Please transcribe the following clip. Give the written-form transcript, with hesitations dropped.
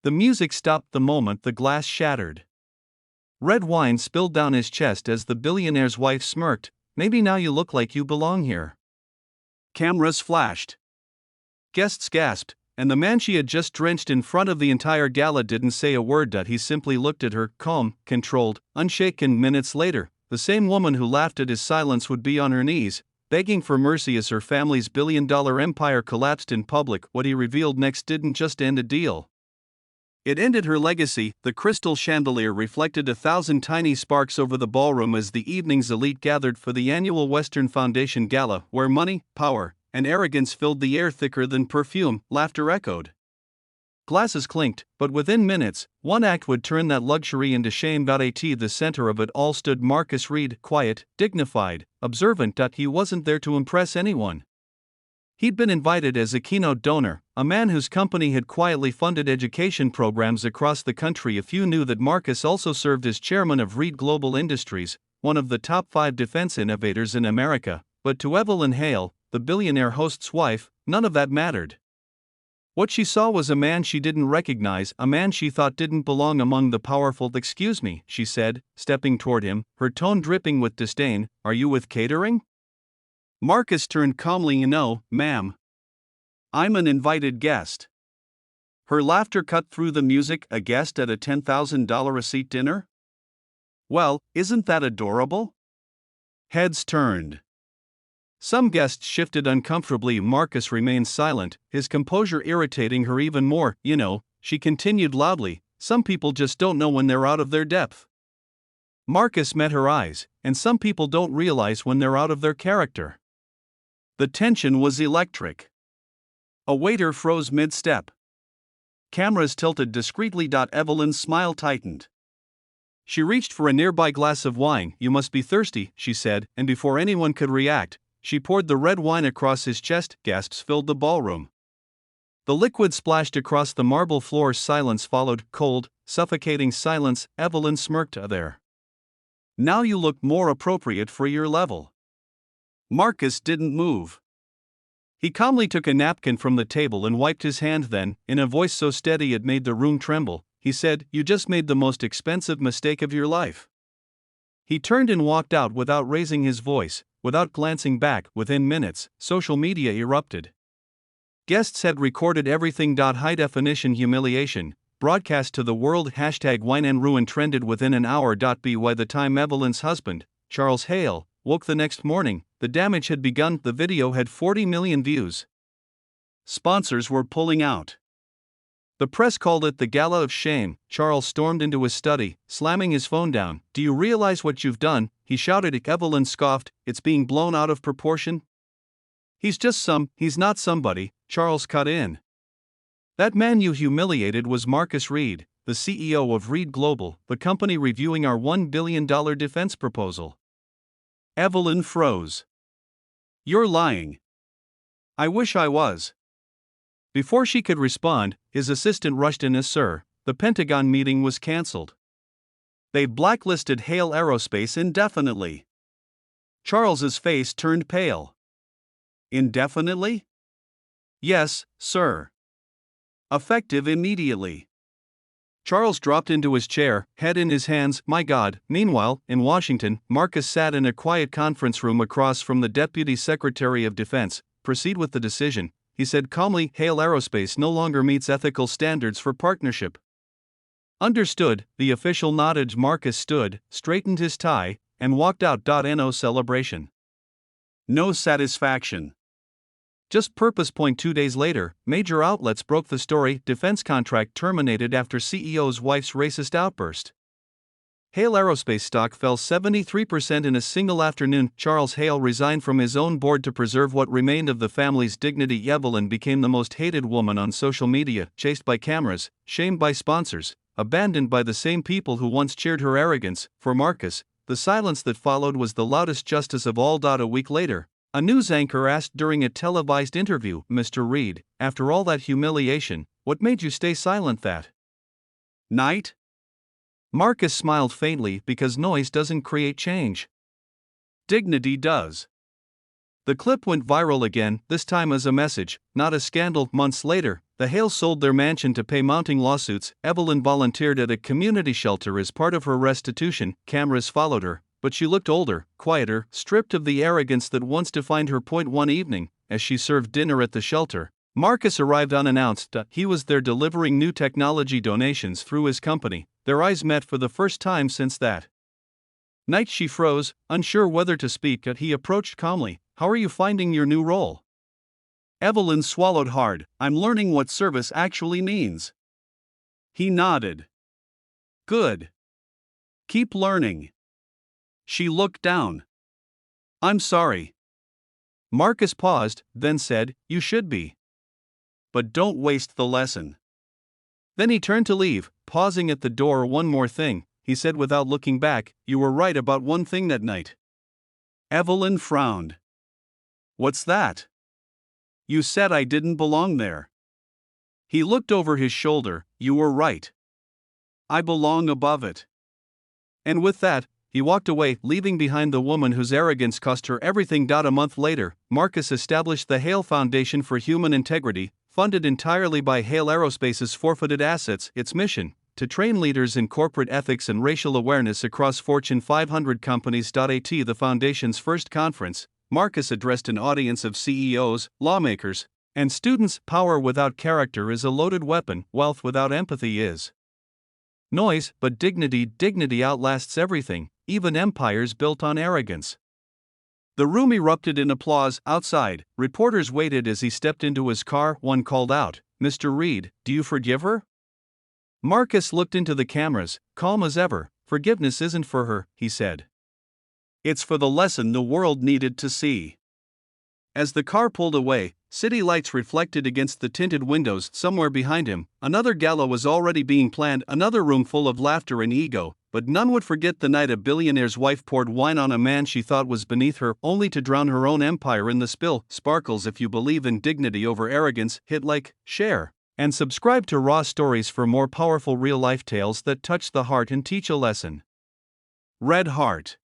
The music stopped the moment the glass shattered. Red wine spilled down his chest as the billionaire's wife smirked. Maybe now you look like you belong here. Cameras flashed. Guests gasped, and the man she had just drenched in front of the entire gala didn't say a word. He simply looked at her, calm, controlled, unshaken. Minutes later, the same woman who laughed at his silence would be on her knees, begging for mercy as her family's billion-dollar empire collapsed in public. What he revealed next didn't just end a deal. It ended her legacy. The crystal chandelier reflected 1,000 tiny sparks over the ballroom as the evening's elite gathered for the annual Western Foundation Gala, where money, power, and arrogance filled the air thicker than perfume. Laughter echoed. Glasses clinked, but within minutes, one act would turn that luxury into shame. At the center of it all stood Marcus Reed, quiet, dignified, observant. He wasn't there to impress anyone. He'd been invited as a keynote donor, a man whose company had quietly funded education programs across the country. A few knew that Marcus also served as chairman of Reed Global Industries, one of the top 5 defense innovators in America, but to Evelyn Hale, the billionaire host's wife, none of that mattered. What she saw was a man she didn't recognize, a man she thought didn't belong among the powerful. "Excuse me," she said, stepping toward him, her tone dripping with disdain, "are you with catering?" Marcus turned calmly. "No, ma'am. I'm an invited guest." Her laughter cut through the music. "A guest at a $10,000 a seat dinner? Well, isn't that adorable?" Heads turned. Some guests shifted uncomfortably. Marcus remained silent, his composure irritating her even more. "You know," she continued loudly, "some people just don't know when they're out of their depth." Marcus met her eyes, and some people don't realize when they're out of their character. The tension was electric. A waiter froze mid-step. Cameras tilted discreetly. Evelyn's smile tightened. She reached for a nearby glass of wine. "You must be thirsty," she said, and before anyone could react, she poured the red wine across his chest. Gasps filled the ballroom. The liquid splashed across the marble floor. Silence followed, cold, suffocating silence. Evelyn smirked. "There. Now you look more appropriate for your level." Marcus didn't move. He calmly took a napkin from the table and wiped his hand. Then, in a voice so steady it made the room tremble, he said, "You just made the most expensive mistake of your life." He turned and walked out without raising his voice, without glancing back. Within minutes, social media erupted. Guests had recorded everything. High definition humiliation, broadcast to the world. #Wine and Ruin trended within an hour. By the time Evelyn's husband, Charles Hale, woke the next morning, the damage had begun. The video had 40 million views. Sponsors were pulling out. The press called it the Gala of Shame. Charles stormed into his study, slamming his phone down. "Do you realize what you've done?" he shouted. Evelyn scoffed. "It's being blown out of proportion." He's not somebody," Charles cut in. "That man you humiliated was Marcus Reed, the CEO of Reed Global, the company reviewing our $1 billion defense proposal." Evelyn froze. "You're lying." "I wish I was." Before she could respond, his assistant rushed in. "Sir, the Pentagon meeting was cancelled. They blacklisted Hale Aerospace indefinitely." Charles's face turned pale. "Indefinitely?" "Yes, sir. Effective immediately." Charles dropped into his chair, head in his hands. "My God." Meanwhile, in Washington, Marcus sat in a quiet conference room across from the Deputy Secretary of Defense. "Proceed with the decision," he said calmly. "Hale Aerospace no longer meets ethical standards for partnership." "Understood," the official nodded. Marcus stood, straightened his tie, and walked out. No celebration. No satisfaction. Just purpose. 2 days later, major outlets broke the story. Defense contract terminated after CEO's wife's racist outburst. Hale Aerospace stock fell 73% in a single afternoon. Charles Hale resigned from his own board to preserve what remained of the family's dignity. Evelyn became the most hated woman on social media, chased by cameras, shamed by sponsors, abandoned by the same people who once cheered her arrogance. For Marcus, the silence that followed was the loudest justice of all. A week later, a news anchor asked during a televised interview, "Mr. Reed, after all that humiliation, what made you stay silent that night?" Marcus smiled faintly. "Because noise doesn't create change. Dignity does." The clip went viral again, this time as a message, not a scandal. Months later, the Hales sold their mansion to pay mounting lawsuits. Evelyn volunteered at a community shelter as part of her restitution. Cameras followed her, but she looked older, quieter, stripped of the arrogance that once defined her. One evening, as she served dinner at the shelter, Marcus arrived unannounced. He was there delivering new technology donations through his company. Their eyes met for the first time since that night. She froze, unsure whether to speak. He approached calmly. "How are you finding your new role?" Evelyn swallowed hard. "I'm learning what service actually means." He nodded. "Good. Keep learning." She looked down. "I'm sorry." Marcus paused, then said, "You should be. But don't waste the lesson." Then he turned to leave, pausing at the door. "One more thing," he said without looking back. "You were right about one thing that night." Evelyn frowned. "What's that?" "You said I didn't belong there." He looked over his shoulder. "You were right. I belong above it." And with that, he walked away, leaving behind the woman whose arrogance cost her everything. A month later, Marcus established the Hale Foundation for Human Integrity, funded entirely by Hale Aerospace's forfeited assets. Its mission: to train leaders in corporate ethics and racial awareness across Fortune 500 companies. At the foundation's first conference, Marcus addressed an audience of CEOs, lawmakers, and students. Power without character is a loaded weapon. Wealth without empathy is noise, but dignity outlasts everything, even empires built on arrogance. The room erupted in applause. Outside, reporters waited as he stepped into his car. One called out, "Mr. Reed, do you forgive her?" Marcus looked into the cameras, calm as ever. "Forgiveness isn't for her," he said. "It's for the lesson the world needed to see." As the car pulled away, city lights reflected against the tinted windows. Somewhere behind him, another gala was already being planned, another room full of laughter and ego, but none would forget the night a billionaire's wife poured wine on a man she thought was beneath her, only to drown her own empire in the spill. Sparkles. If you believe in dignity over arrogance, hit like, share, and subscribe to Raw Stories for more powerful real-life tales that touch the heart and teach a lesson. Red Heart.